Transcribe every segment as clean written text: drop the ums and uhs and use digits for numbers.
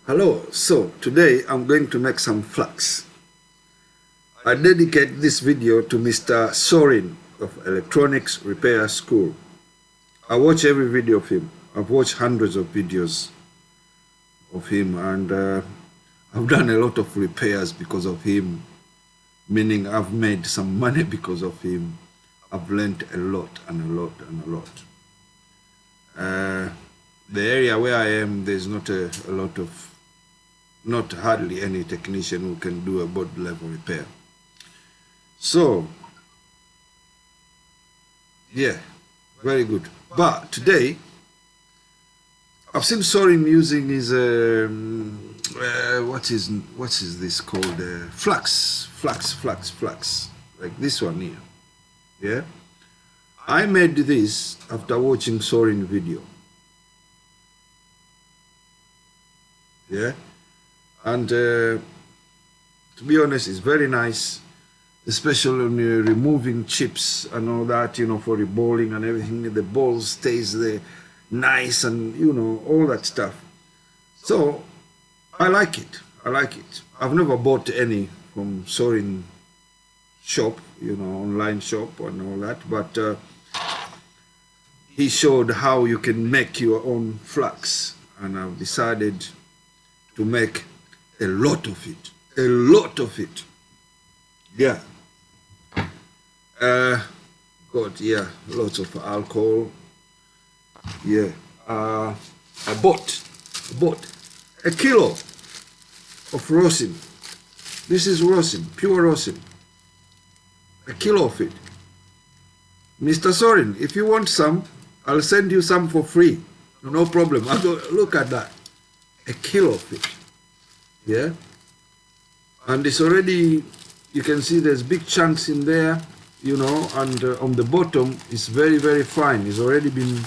Hello, so today I'm going to make some flax. I dedicate this video to Mr. SORIN of Electronics Repair School. I watch every video of him. I've watched hundreds of videos of him, and I've done a lot of repairs because of him, meaning I've made some money because of him. I've learned a lot and a lot and a lot. The area where I am, there's not not hardly any technician who can do a board level repair. So, yeah, very good. But today, I've seen SORIN using his, what is this called? Flax, like this one here. Yeah, I made this after watching SORIN video. Yeah, and to be honest, it's very nice, especially when you're removing chips and all that, you know, for the bowling and everything. The ball stays there nice and, you know, all that stuff. So I like it. I like it. I've never bought any from SORIN shop, you know, online shop and all that, but he showed how you can make your own flax, and I've decided to make a lot of it. A lot of it. Yeah. Got, yeah, lots of alcohol. Yeah. I bought a kilo of rosin. This is rosin, pure rosin. A kilo of it. Mr. SORIN, if you want some, I'll send you some for free. No problem. I'll go, look at that. A kilo of it. Yeah. And it's already, you can see there's big chunks in there, you know, and on the bottom it's very, very fine. It's already been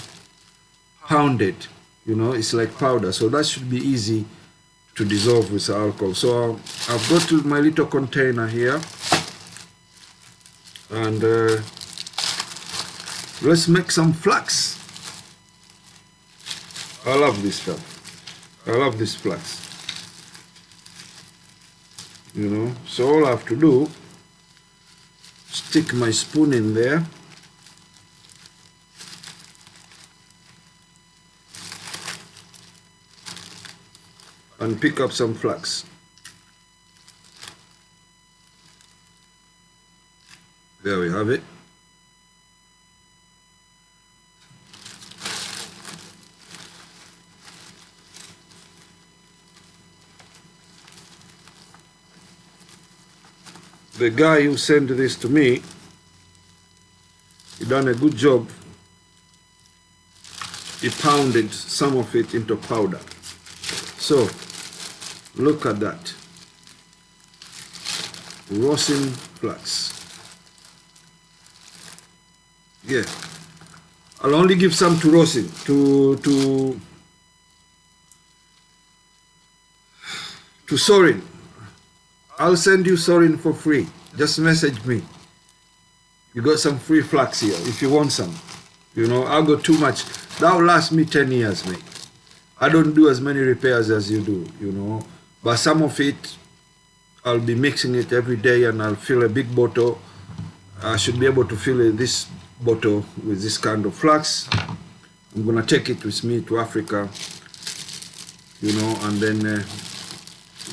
pounded, you know, it's like powder. So that should be easy to dissolve with alcohol. So I've got to my little container here, and let's make some flax. I love this stuff. I love this flax. You know, so all I have to do, stick my spoon in there, and pick up some flax. There we have it. The guy who sent this to me, he done a good job. He pounded some of it into powder. So, look at that. Rosin flax. Yeah. I'll only give some to rosin, to SORIN. I'll send you SORIN for free. Just message me. You got some free flax here if you want some. You know, I'll go too much. That will last me 10 years, mate. I don't do as many repairs as you do, you know. But some of it, I'll be mixing it every day, and I'll fill a big bottle. I should be able to fill this bottle with this kind of flax. I'm gonna take it with me to Africa, you know, and then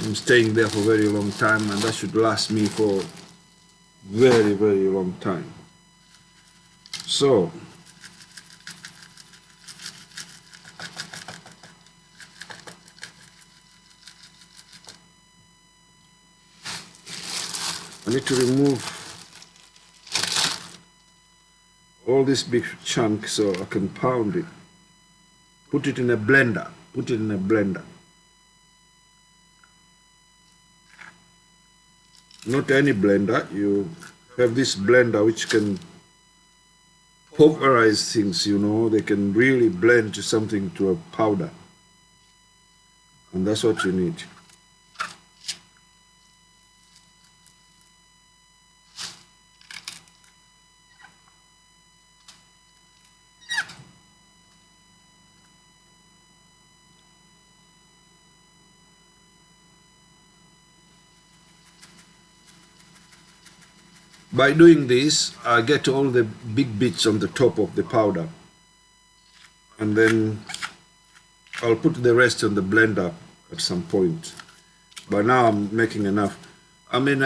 I'm staying there for a very long time, and that should last me for very, very long time. So, I need to remove all this big chunk so I can pound it. Put it in a blender. Put it in a blender. Not any blender. You have this blender which can pulverize things, you know. They can really blend something to a powder. And that's what you need. By doing this, I get all the big bits on the top of the powder, and then I'll put the rest on the blender at some point. But now I'm making enough. I mean,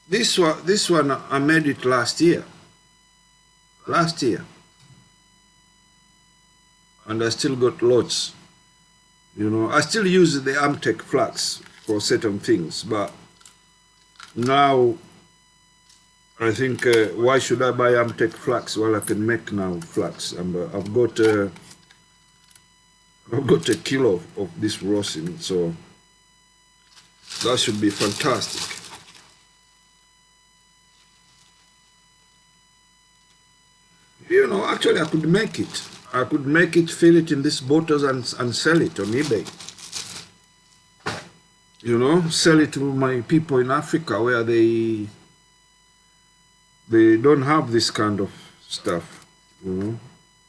this one I made it last year, and I still got lots. You know, I still use the Amtech flax for certain things, but now I think why should I buy Amtech flax while I can make now flax? And I've got a kilo of this rosin, so that should be fantastic. You know, actually I could make it. I could make it, fill it in these bottles and sell it on eBay. You know, sell it to my people in Africa where they don't have this kind of stuff, you know.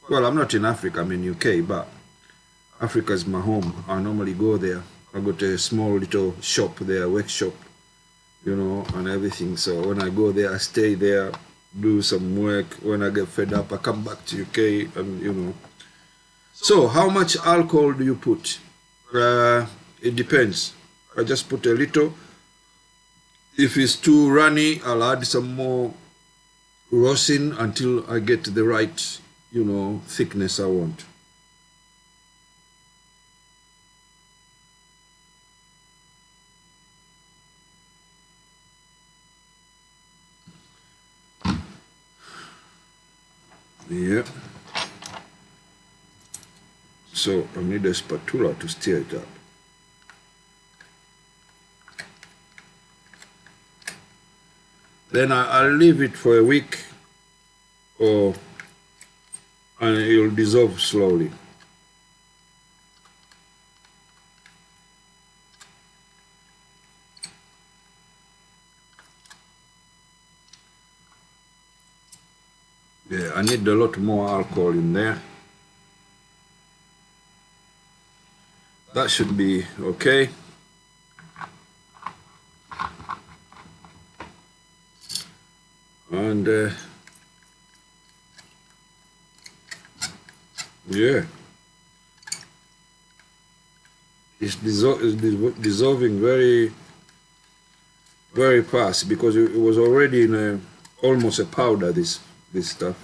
Well, I'm not in Africa, I'm in UK, but Africa is my home. I normally go there. I got a small little shop there, workshop, you know, and everything. So when I go there, I stay there, do some work. When I get fed up, I come back to UK, and you know. So how much alcohol do you put? It depends. I just put a little. If it's too runny, I'll add some more rosin until I get the right, you know, thickness I want. Yeah. So I need a spatula to stir it up. Then I'll leave it for a week, and it will dissolve slowly. Yeah, I need a lot more alcohol in there. That should be okay. And yeah, it's dissolving very, very fast because it was already in almost a powder, this stuff.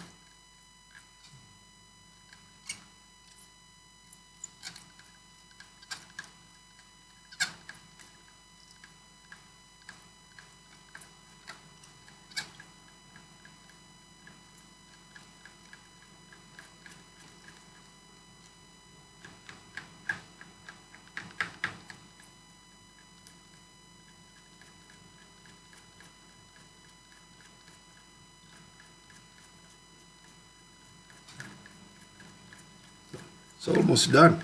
It's almost done.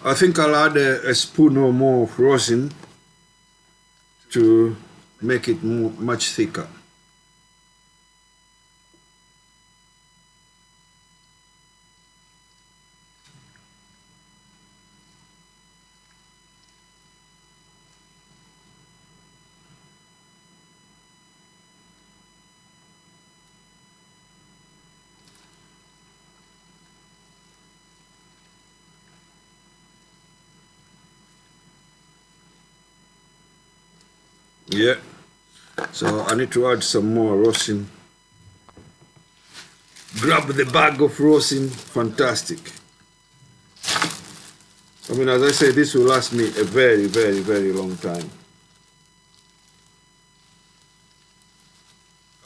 I think I'll add a spoon or more of rosin to make it much thicker. Yeah, so I need to add some more rosin. Grab the bag of rosin, fantastic. I mean, as I say, this will last me a very, very, very long time.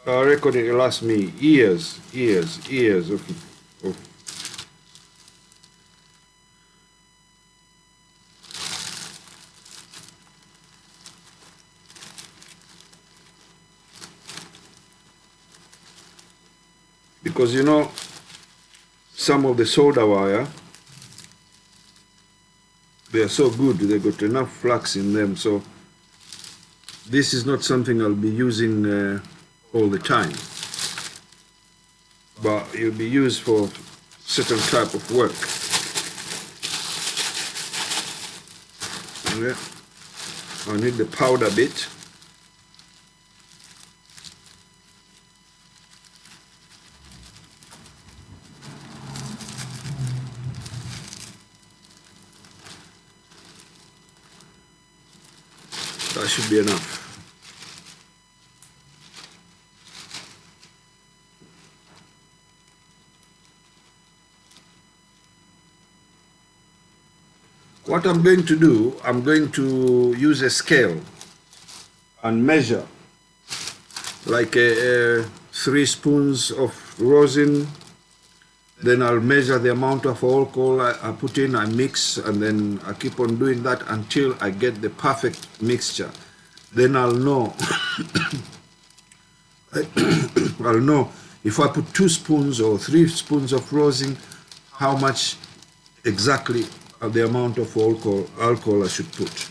I reckon it will last me years of because you know, some of the soda wire, they are so good, they got enough flax in them, so this is not something I'll be using all the time. but it will be used for certain type of work. Yeah. I need the powder bit. That should be enough. What I'm going to do, I'm going to use a scale and measure like 3 spoons of rosin. Then I'll measure the amount of alcohol I put in, I mix, and then I keep on doing that until I get the perfect mixture. Then I'll know, I'll know if I put 2 spoons or 3 spoons of rosin, how much exactly the amount of alcohol I should put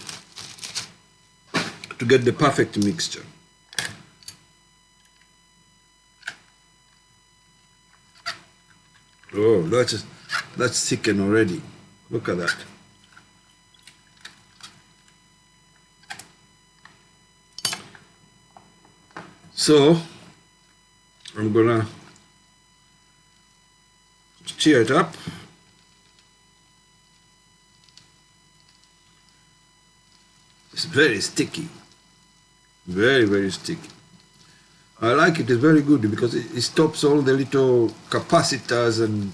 to get the perfect mixture. Oh, that's thickened already. Look at that. So I'm gonna stir it up. It's very sticky, very, very sticky. I like it, it's very good because it stops all the little capacitors and,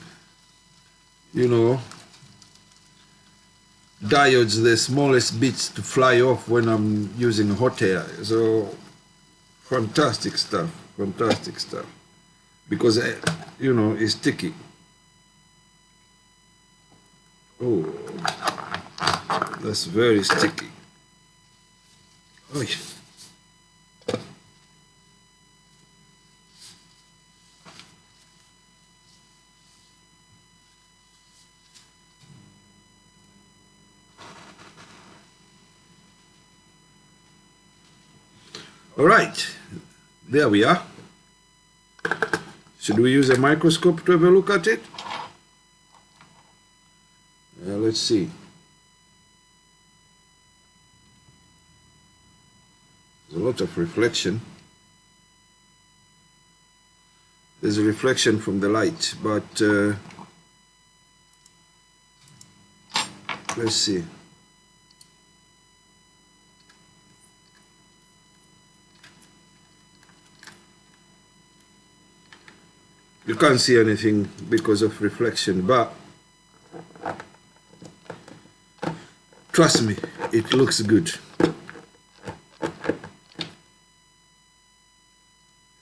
you know, diodes, the smallest bits to fly off when I'm using hot air. So fantastic stuff, because, you know, it's sticky. Oh, that's very sticky. Oh, yeah. All right, there we are. Should we use a microscope to have a look at it? Let's see. There's a lot of reflection. There's a reflection from the light, but let's see. You can't see anything because of reflection, but trust me, it looks good.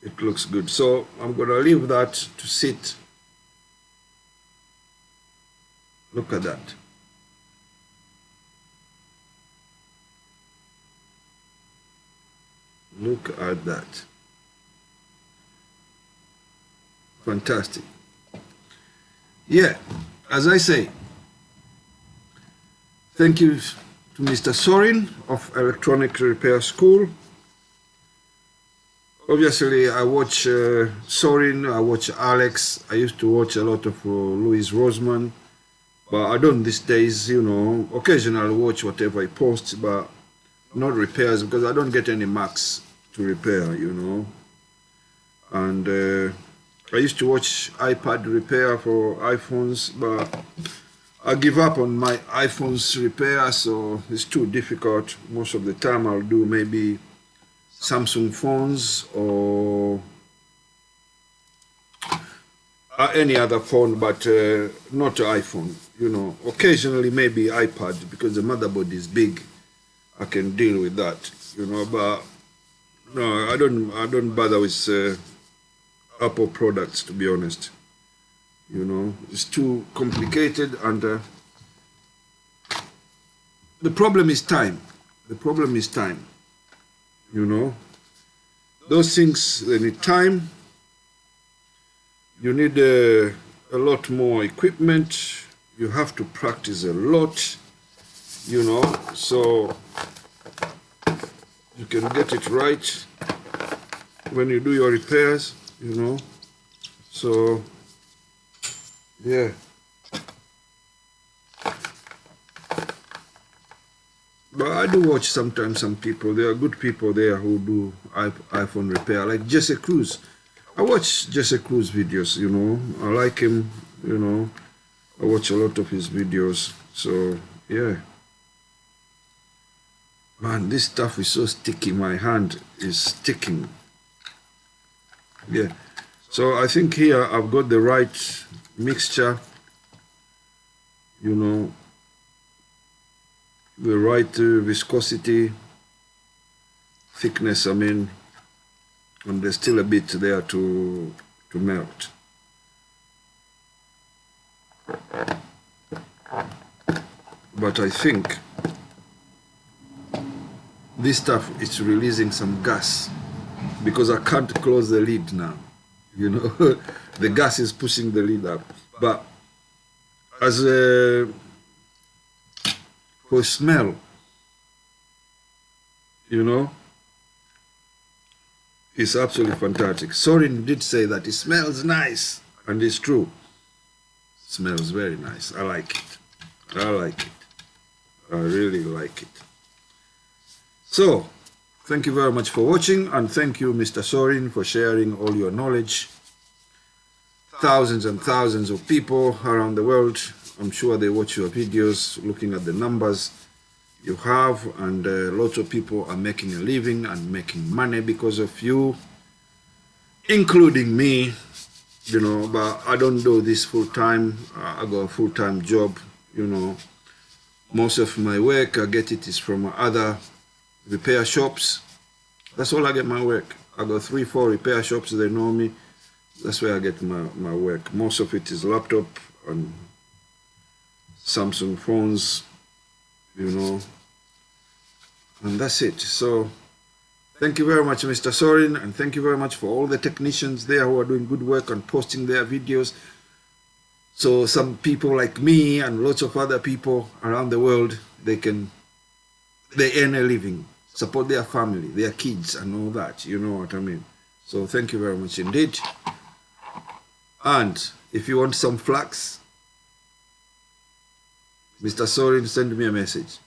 It looks good. So I'm going to leave that to sit. Look at that. Look at that. Fantastic. Yeah, as I say, thank you to Mr. SORIN of Electronic Repair School. Obviously, I watch SORIN, I watch Alex. I used to watch a lot of Louis Rosman, but I don't these days, you know. Occasionally I'll watch whatever he posts, but not repairs, because I don't get any marks to repair, you know. And I used to watch iPad repair for iPhones, but I give up on my iPhone's repair, so it's too difficult. Most of the time I'll do maybe Samsung phones or any other phone, but not iPhone, you know. Occasionally maybe iPad, because the motherboard is big. I can deal with that, you know, but no, I don't bother with Apple products, to be honest. You know, it's too complicated, and the problem is time. The problem is time. You know, those things, they need time. You need a lot more equipment. You have to practice a lot, you know, so you can get it right when you do your repairs, you know. So yeah. But I do watch sometimes some people. There are good people there who do iPhone repair, like Jesse Cruz. I watch Jesse Cruz videos, you know. I like him, you know. I watch a lot of his videos. So yeah. Man, this stuff is so sticky. My hand is sticking. Yeah. So I think here I've got the right mixture, you know, the right viscosity, thickness, I mean, and there's still a bit there to melt. But I think this stuff is releasing some gas because I can't close the lid now, you know. The gas is pushing the lid up. But as for smell, you know, it's absolutely fantastic. SORIN did say that it smells nice, and it's true. It smells very nice. I like it. I like it. I really like it. So, thank you very much for watching, and thank you, Mr. SORIN, for sharing all your knowledge. Thousands and thousands of people around the world, I'm sure they watch your videos, looking at the numbers you have, and lots of people are making a living and making money because of you, including me, you know. But I don't do this full-time. I got a full-time job, you know. Most of my work, I get it is from other repair shops. That's all I get my work. I got 3-4 repair shops, they know me. That's where I get my work. Most of it is laptop and Samsung phones, you know, and that's it. So thank you very much, Mr. SORIN, and thank you very much for all the technicians there who are doing good work and posting their videos. So some people like me and lots of other people around the world, they earn a living, support their family, their kids and all that, you know what I mean. So thank you very much indeed. And if you want some flax, Mr. SORIN, send me a message.